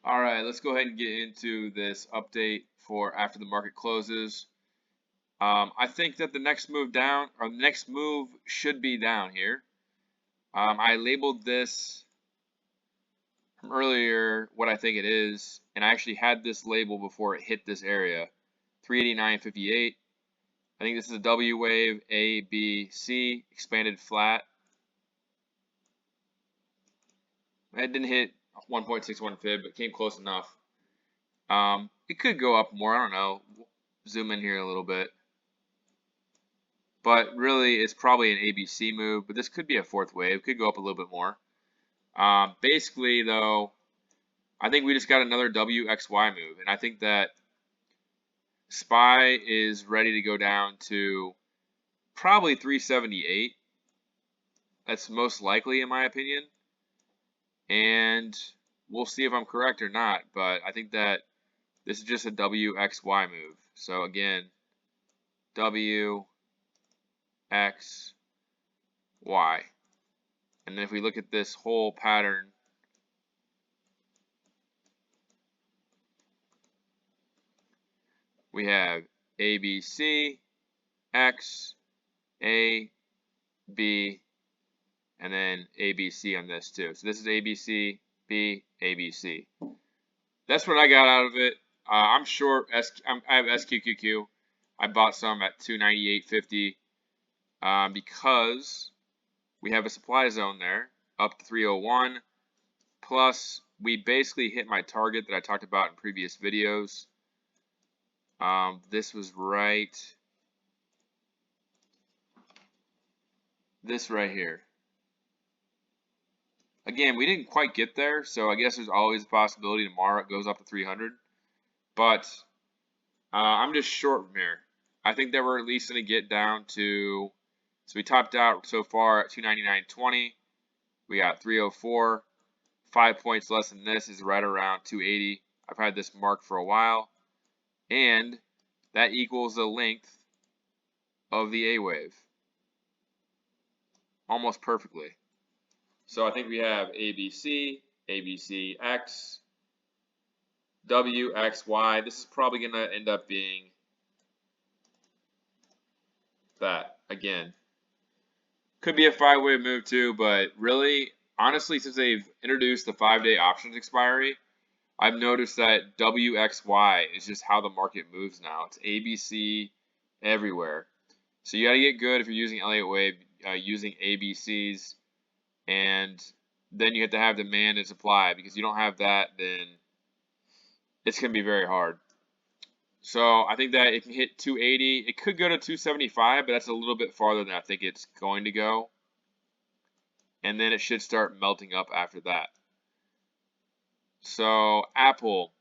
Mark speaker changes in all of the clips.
Speaker 1: All right, let's go ahead and get into this update for after the market closes. I think that the next move down, or the next move should be down here. I labeled this from earlier what I think it is, and I actually had this label before it hit this area, 389.58. I think this is a W wave, A, B, C, expanded flat. It didn't hit 1.61 fib, but came close enough. It could go up more, I don't know. Zoom in here a little bit. But really, it's probably an ABC move, but this could be a fourth wave. Could go up a little bit more. Basically, though, I think we just got another WXY move, and I think that SPY is ready to go down to probably 378. That's most likely, in my opinion. And we'll see if I'm correct or not, but I think that this is just a WXY move. So again, W, X, Y. And then if we look at this whole pattern, we have A, B, C, X, A, B, and then A, B, C on this too. So this is A, B, C, B, A, B, C. That's what I got out of it. I'm short. I have SQQQ. I bought some at 298.50 because we have a supply zone there up to 301. Plus, we basically hit my target that I talked about in previous videos. This was this right here. Again, we didn't quite get there, so I guess there's always a possibility tomorrow it goes up to 300. But I'm just short from here. I think that we're at least going to get down to, so we topped out so far at 299.20. We got 304. 5 points less than this is right around 280. I've had this marked for a while. And that equals the length of the A wave. Almost perfectly. So I think we have ABC, ABCX, WXY. This is probably going to end up being that again. Could be a 5-wave move too, but really, honestly, since they've introduced the 5-day options expiry, I've noticed that WXY is just how the market moves now. It's ABC everywhere. So you got to get good if you're using Elliott Wave, using ABCs, and then you have to have demand and supply, because you don't have that, then it's going to be very hard. So I think that it can hit 280. It could go to 275, but that's a little bit farther than I think it's going to go. And then it should start melting up after that. So Apple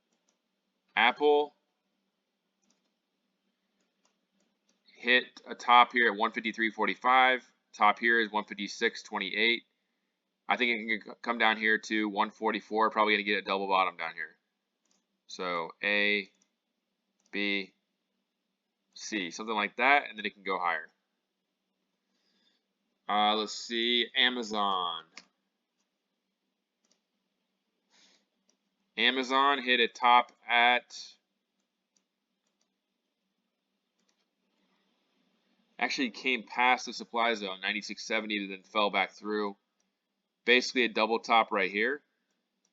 Speaker 1: hit a top here at 153.45. Top here is 156.28. I think it can come down here to 144. Probably going to get a double bottom down here. So A, B, C, something like that, and then it can go higher. Let's see, Amazon. Amazon hit a top at, actually came past the supply zone, 96.70, then fell back through. Basically a double top right here.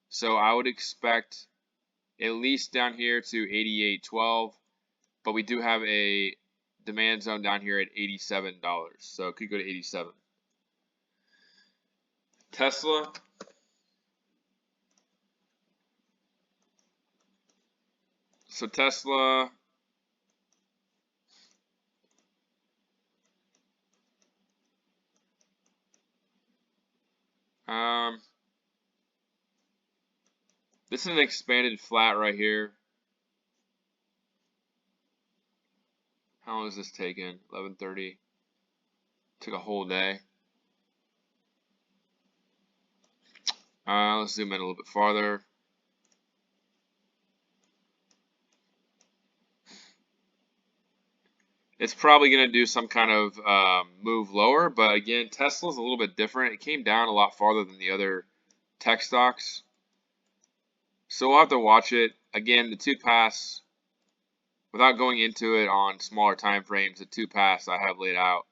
Speaker 1: So I would expect at least down here to 88.12, but we do have a demand zone down here at $87, so it could go to 87. Tesla. So Tesla, this is an expanded flat right here. How long is this taking? 11:30. Took a whole day. Let's zoom in a little bit farther. It's probably going to do some kind of move lower, but again, Tesla's a little bit different. It came down a lot farther than the other tech stocks. So we'll have to watch it. Again, the 2-pass, without going into it on smaller time frames, the 2-pass I have laid out.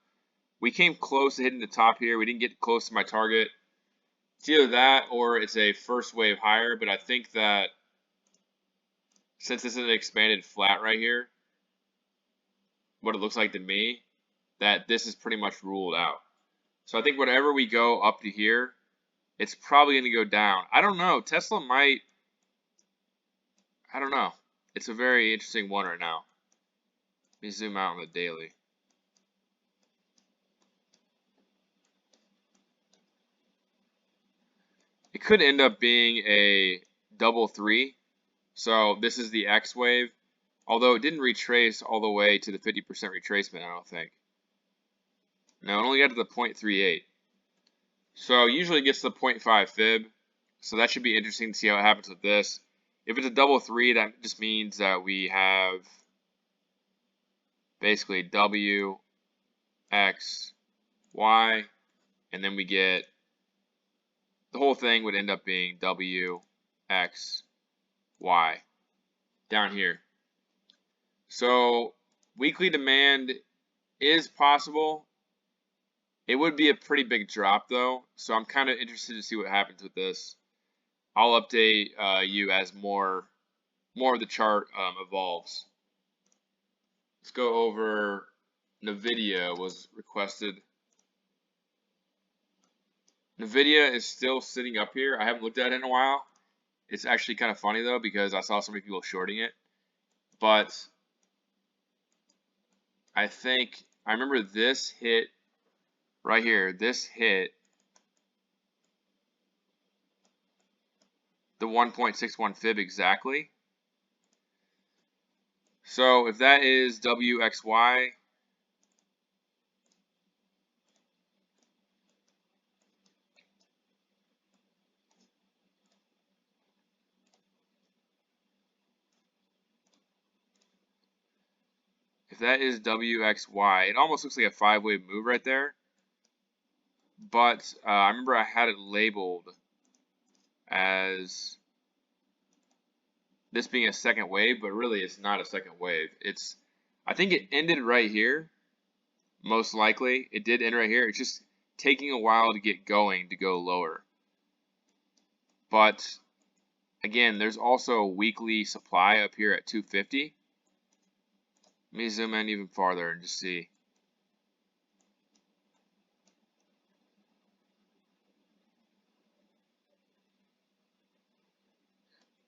Speaker 1: We came close to hitting the top here. We didn't get close to my target. It's either that or it's a first wave higher, but I think that since this is an expanded flat right here, what it looks like to me, that this is pretty much ruled out. So I think whatever we go up to here, it's probably going to go down. I don't know. Tesla might, I don't know. It's a very interesting one right now. Let me zoom out on the daily. It could end up being a double 3. So this is the X wave, although it didn't retrace all the way to the 50% retracement, I don't think. No, it only got to the 0.38. So usually it gets to the 0.5 fib. So that should be interesting to see how it happens with this. If it's a double 3, that just means that we have basically W, X, Y, and then we get, the whole thing would end up being W, X, Y down here. So weekly demand is possible. It would be a pretty big drop though, so I'm kind of interested to see what happens with this. I'll update you as more of the chart evolves. Let's go over NVIDIA was requested. NVIDIA is still sitting up here. I haven't looked at it in a while. It's actually kind of funny though because I saw so many people shorting it. But I remember this hit right here. This hit the 1.61 fib exactly. So if that is WXY, if that is WXY, it almost looks like a 5-wave move right there. But I remember I had it labeled as this being a second wave, but really it's not a second wave. I think it ended right here, most likely. It did end right here. It's just taking a while to get going to go lower. But again, there's also a weekly supply up here at 250. Let me zoom in even farther and just see.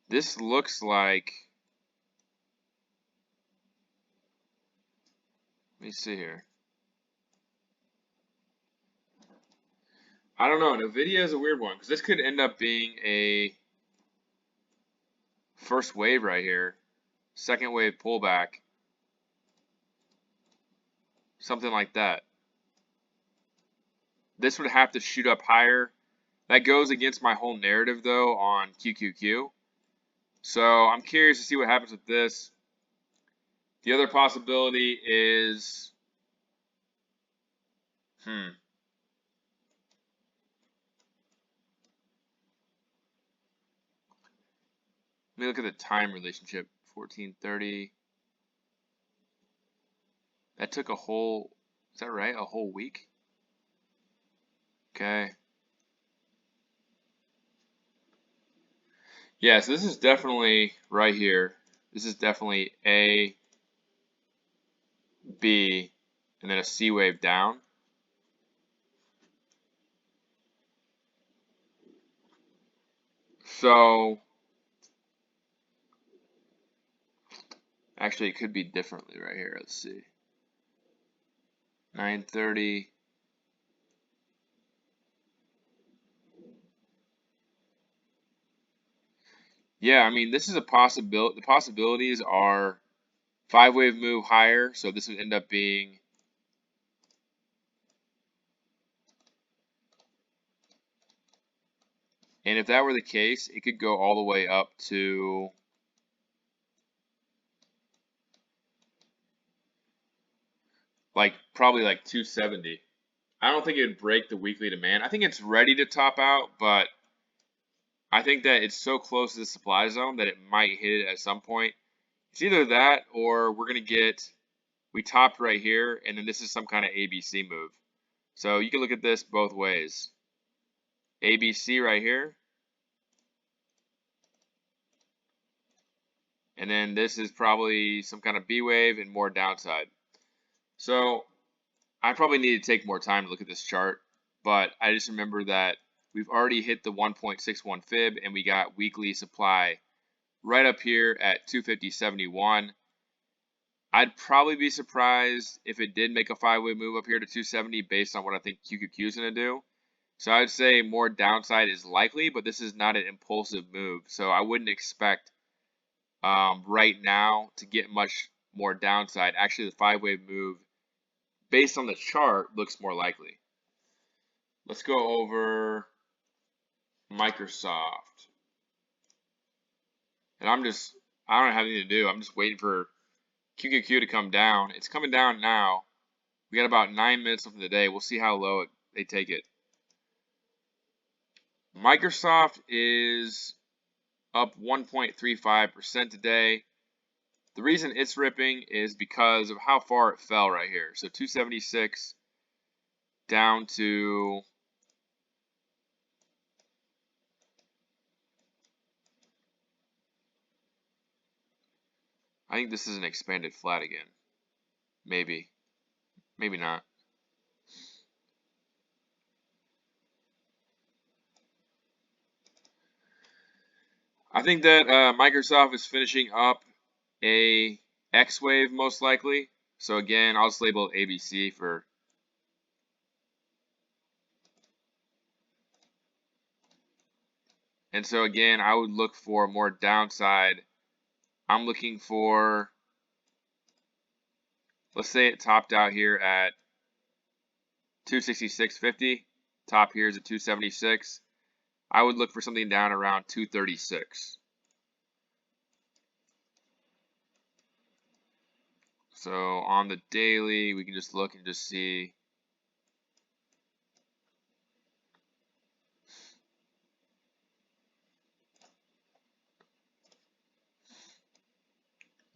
Speaker 1: This looks like, let me see here. I don't know. NVIDIA is a weird one because this could end up being a first wave right here, second wave pullback, something like that. This would have to shoot up higher. That goes against my whole narrative though on QQQ. So I'm curious to see what happens with this. The other possibility is, let me look at the time relationship. 1430. That took a whole, is that right? A whole week? Okay. Yeah, so this is definitely right here. This is definitely A, B, and then a C wave down. So, actually it could be differently right here. Let's see. 930. Yeah, I mean, this is a possibility. The possibilities are 5-wave move higher, so this would end up being and if that were the case, it could go all the way up to probably like 270. I don't think it would break the weekly demand. I think it's ready to top out, but I think that it's so close to the supply zone that it might hit it at some point. It's either that or we're going to get, we topped right here, and then this is some kind of ABC move. So you can look at this both ways. ABC right here. And then this is probably some kind of B wave and more downside. So I probably need to take more time to look at this chart, but I just remember that we've already hit the 1.61 fib and we got weekly supply right up here at 250.71. I'd probably be surprised if it did make a 5-way move up here to 270 based on what I think QQQ is going to do. So I would say more downside is likely, but this is not an impulsive move. So I wouldn't expect right now to get much more downside. Actually, the 5-way move, based on the chart, looks more likely. Let's go over Microsoft. And I don't have anything to do. I'm just waiting for QQQ to come down. It's coming down now. We got about 9 minutes left of the day. We'll see how low they take it. Microsoft is up 1.35% today. The reason it's ripping is because of how far it fell right here. So 276 down to I think this is an expanded flat again. Maybe. Maybe not. I think that Microsoft is finishing up a X wave most likely. So again, I'll just label it ABC for. And so again, I would look for more downside. I'm looking for, let's say it topped out here at 266.50. Top here is at 276. I would look for something down around 236. So on the daily, we can just look and just see.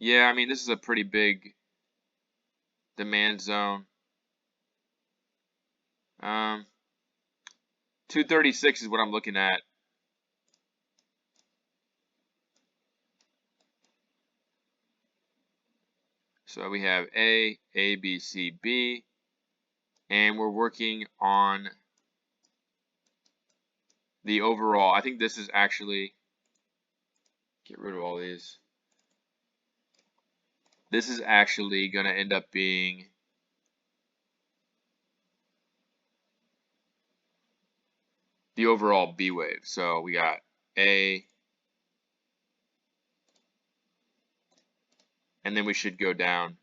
Speaker 1: Yeah, I mean, this is a pretty big demand zone. 236 is what I'm looking at. So we have A, B, C, B, and we're working on the overall. I think this is actually, get rid of all these. This is actually going to end up being the overall B wave. So we got A, and then we should go down.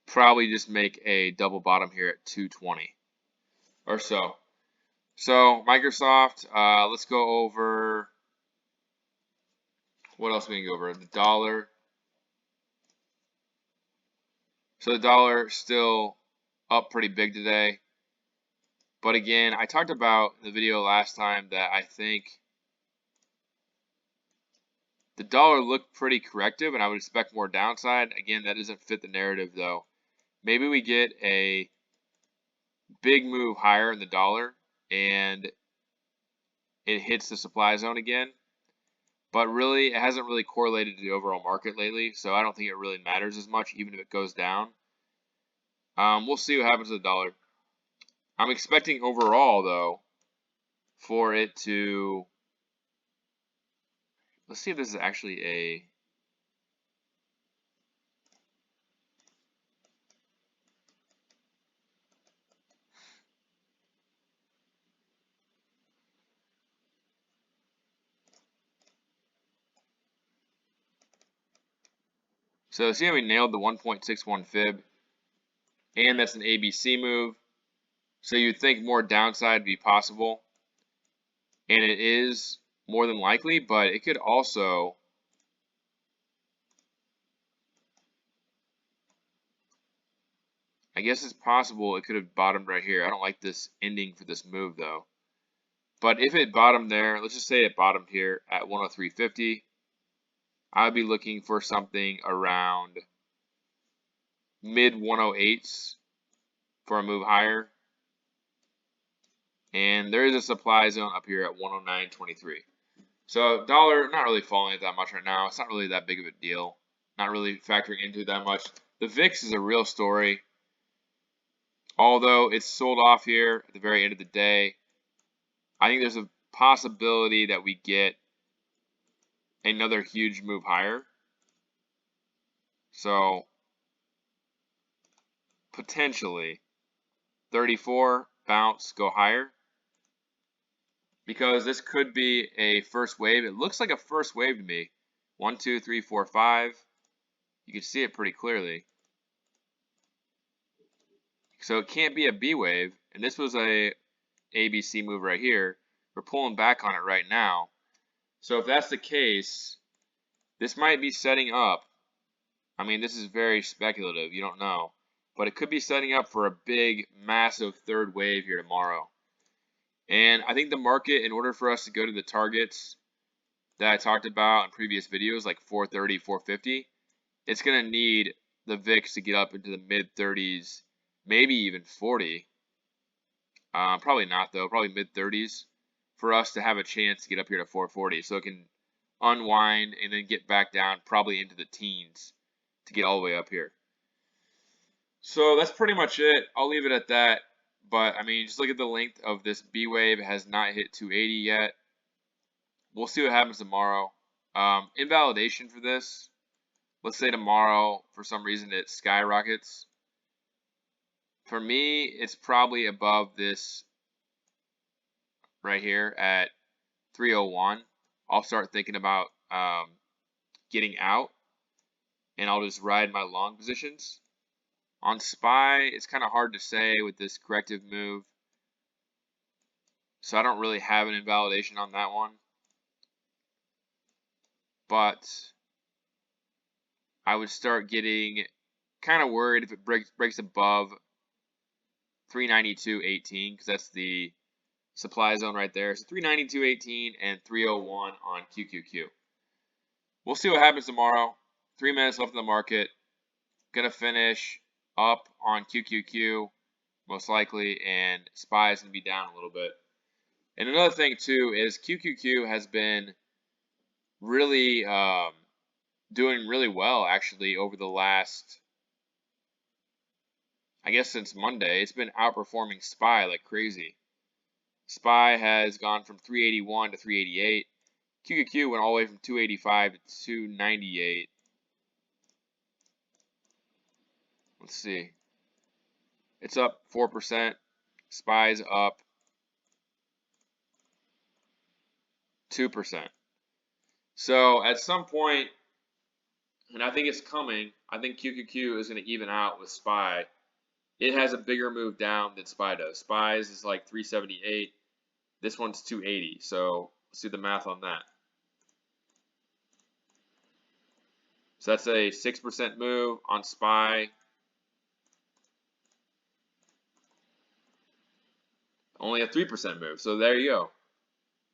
Speaker 1: Probably just make a double bottom here at 220 or so. So Microsoft, let's go over, what else we can go over? The dollar. So the dollar still up pretty big today. But again, I talked about in the video last time that I think the dollar looked pretty corrective and I would expect more downside. Again, that doesn't fit the narrative though. Maybe we get a big move higher in the dollar and it hits the supply zone again. But really, it hasn't really correlated to the overall market lately, so I don't think it really matters as much, even if it goes down. We'll see what happens to the dollar. I'm expecting overall, though, for it to, let's see if this is actually a, so see how we nailed the 1.61 fib, and that's an ABC move. So you'd think more downside would be possible, and it is more than likely, but it could also, I guess it's possible it could have bottomed right here. I don't like this ending for this move though. But if it bottomed there, let's just say it bottomed here at 103.50, I would be looking for something around mid 108s for a move higher. And there is a supply zone up here at 109.23. So dollar not really falling that much right now. It's not really that big of a deal. Not really factoring into that much. The VIX is a real story. Although it's sold off here at the very end of the day, I think there's a possibility that we get another huge move higher. So potentially 34, bounce, go higher. Because this could be a first wave. It looks like a first wave to me. 1, 2, 3, 4, 5. You can see it pretty clearly. So it can't be a B wave. And this was a ABC move right here. We're pulling back on it right now. So if that's the case, this might be setting up. I mean, this is very speculative. You don't know. But it could be setting up for a big, massive third wave here tomorrow. And I think the market, in order for us to go to the targets that I talked about in previous videos, like 430, 450, it's going to need the VIX to get up into the mid 30s, maybe even 40. Probably not, though. Probably mid 30s for us to have a chance to get up here to 440. So it can unwind and then get back down probably into the teens to get all the way up here. So that's pretty much it. I'll leave it at that. But, I mean, just look at the length of this B wave. It has not hit 280 yet. We'll see what happens tomorrow. Invalidation for this. Let's say tomorrow, for some reason, it skyrockets. For me, it's probably above this right here at 301. I'll start thinking about getting out, and I'll just ride my long positions. On SPY, it's kind of hard to say with this corrective move. So I don't really have an invalidation on that one. But I would start getting kind of worried if it breaks above 392.18 because that's the supply zone right there. So 392.18 and 301 on QQQ. We'll see what happens tomorrow. 3 minutes left in the market. Gonna finish up on QQQ most likely, and SPY is gonna be down a little bit. And another thing too is QQQ has been really doing really well actually over the last, I guess since Monday. It's been outperforming SPY like crazy. SPY has gone from 381 to 388. QQQ went all the way from 285 to 298. Let's see. It's up 4%. SPY's up 2%. So at some point, and I think it's coming, I think QQQ is going to even out with SPY. It has a bigger move down than SPY does. SPY's is like 378. This one's 280. So let's do the math on that. So that's a 6% move on SPY. Only a 3% move. So there you go.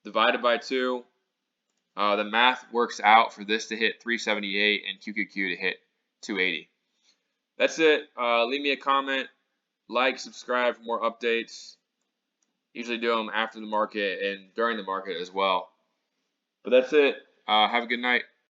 Speaker 1: Divided by 2. The math works out for this to hit 378 and QQQ to hit 280. That's it. Leave me a comment, like, subscribe for more updates. Usually do them after the market and during the market as well. But that's it. Have a good night.